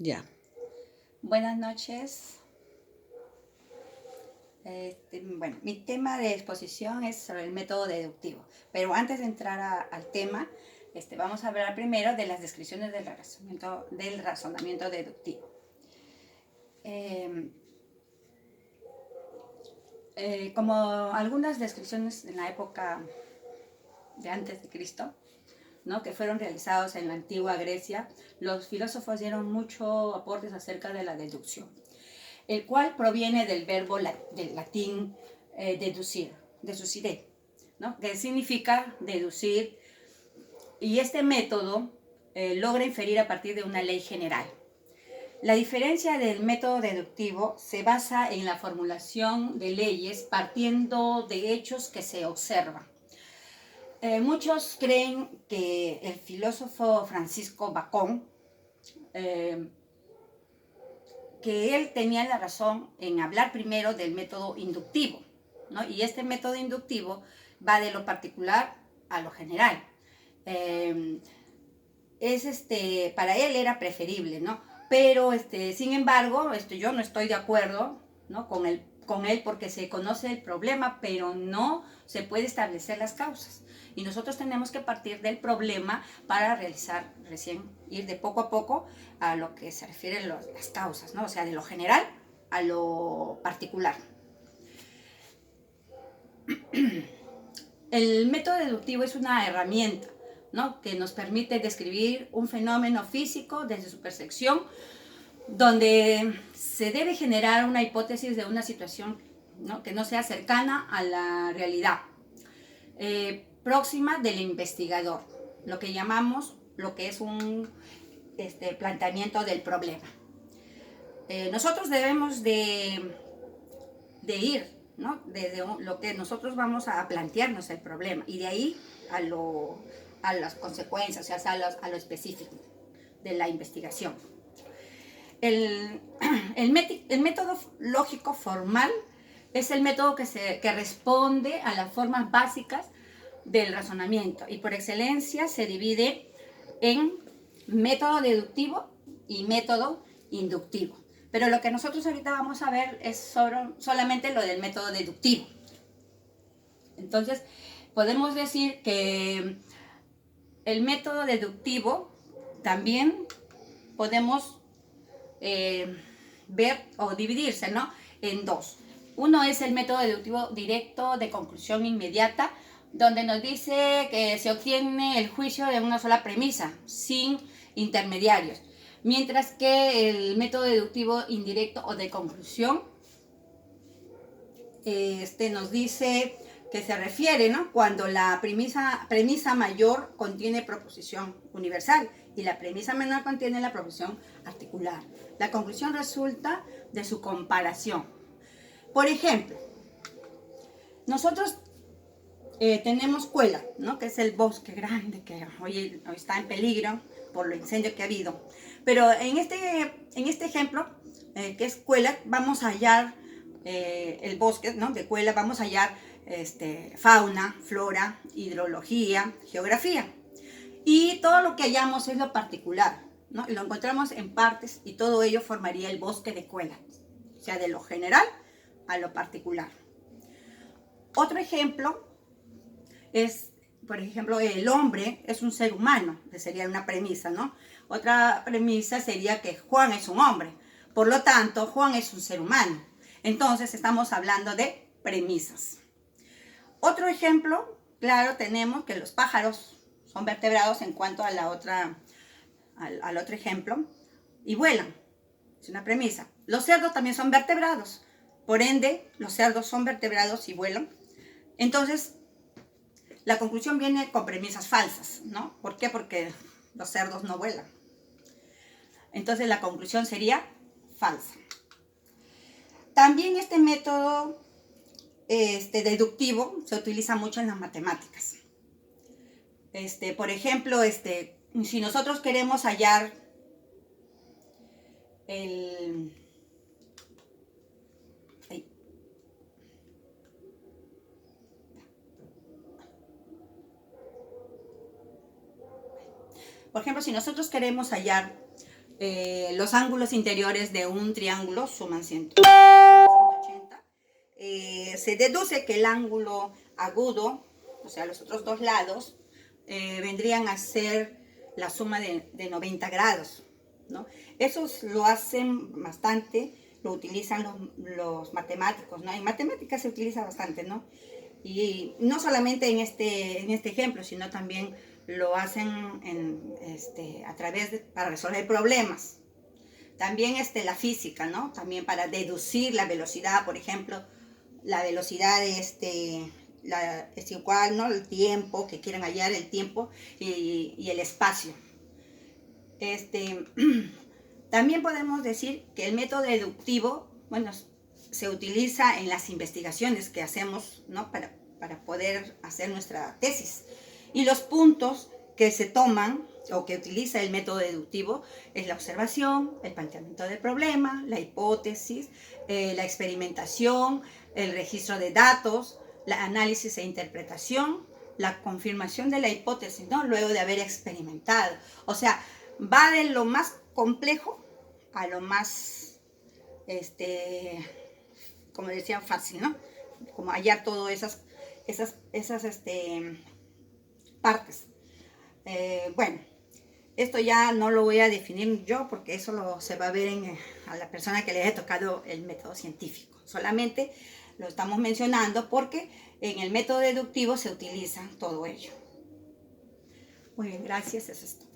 Ya. Buenas noches. Bueno, mi tema de exposición es sobre el método deductivo, pero antes de entrar al tema, vamos a hablar primero de las descripciones del razonamiento deductivo. Eh, Como algunas descripciones en la época de antes de Cristo, ¿no?, que fueron realizados en la antigua Grecia, los filósofos dieron muchos aportes acerca de la deducción, el cual proviene del verbo del latín deducire, ¿no?, que significa deducir, y este método logra inferir a partir de una ley general. La diferencia del método deductivo se basa en la formulación de leyes partiendo de hechos que se observan. Muchos creen que el filósofo Francisco Bacon, que él tenía la razón en hablar primero del método inductivo, ¿no? Y este método inductivo va de lo particular a lo general. Para él era preferible, ¿no? Pero, sin embargo, yo no estoy de acuerdo, ¿no?, con él porque se conoce el problema, pero no se puede establecer las causas. Y nosotros tenemos que partir del problema para ir de poco a poco a lo que se refieren las causas, ¿no? O sea, de lo general a lo particular. El método deductivo es una herramienta, ¿no?, que nos permite describir un fenómeno físico desde su percepción, donde se debe generar una hipótesis de una situación, ¿no?, que no sea cercana a la realidad, próxima del investigador, lo que llamamos lo que es un planteamiento del problema. Nosotros debemos de ir, ¿no?, desde lo que nosotros vamos a plantearnos el problema, y de ahí a las consecuencias, o sea, a lo específico de la investigación. El método lógico formal es el método que responde a las formas básicas del razonamiento, y por excelencia se divide en método deductivo y método inductivo. Pero lo que nosotros ahorita vamos a ver es solamente lo del método deductivo. Entonces, podemos decir que el método deductivo también podemos ver o dividirse, ¿no?, en dos. Uno es el método deductivo directo de conclusión inmediata, donde nos dice que se obtiene el juicio de una sola premisa, sin intermediarios. Mientras que el método deductivo indirecto o de conclusión nos dice que se refiere, ¿no?, cuando la premisa mayor contiene proposición universal y la premisa menor contiene la proposición articular. La conclusión resulta de su comparación. Por ejemplo, nosotros tenemos Cuela, ¿no?, que es el bosque grande que hoy está en peligro por el incendio que ha habido. Pero en este ejemplo, que es Cuela, vamos a hallar el bosque, ¿no?, de Cuela, vamos a hallar fauna, flora, hidrología, geografía. Y todo lo que hallamos es lo particular, ¿no?, y lo encontramos en partes, y todo ello formaría el bosque de Cuela, o sea, de lo general a lo particular. Otro ejemplo es, por ejemplo, el hombre es un ser humano, que sería una premisa, ¿no? Otra premisa sería que Juan es un hombre, por lo tanto, Juan es un ser humano. Entonces, estamos hablando de premisas. Otro ejemplo, claro, tenemos que los pájaros son vertebrados en cuanto a al otro ejemplo, y vuelan, es una premisa. Los cerdos también son vertebrados, por ende, los cerdos son vertebrados y vuelan. Entonces, la conclusión viene con premisas falsas, ¿no? ¿Por qué? Porque los cerdos no vuelan. Entonces, la conclusión sería falsa. También este método deductivo se utiliza mucho en las matemáticas. Por ejemplo, si nosotros queremos hallar Por ejemplo, si nosotros queremos hallar los ángulos interiores de un triángulo suman 180. Se deduce que el ángulo agudo, o sea, los otros dos lados, vendrían a ser la suma de 90 grados, ¿no? Eso lo hacen bastante, lo utilizan los matemáticos, ¿no? En matemáticas se utiliza bastante, ¿no? Y no solamente en este ejemplo, sino también lo hacen a través para resolver problemas. También la física, ¿no? También para deducir la velocidad, por ejemplo, la velocidad es igual, ¿no? El tiempo, que quieren hallar el tiempo y el espacio. También podemos decir que el método deductivo, bueno, se utiliza en las investigaciones que hacemos, ¿no? para poder hacer nuestra tesis. Y los puntos que se toman o que utiliza el método deductivo es la observación, el planteamiento del problema, la hipótesis, la experimentación, el registro de datos, el análisis e interpretación, la confirmación de la hipótesis, ¿no? Luego de haber experimentado. O sea, va de lo más complejo a lo más, como decía, fácil, ¿no? Como hallar todas esas partes. Bueno, esto ya no lo voy a definir yo porque eso se va a ver a la persona que le haya tocado el método científico. Solamente lo estamos mencionando porque en el método deductivo se utiliza todo ello. Muy bien, gracias, eso es todo.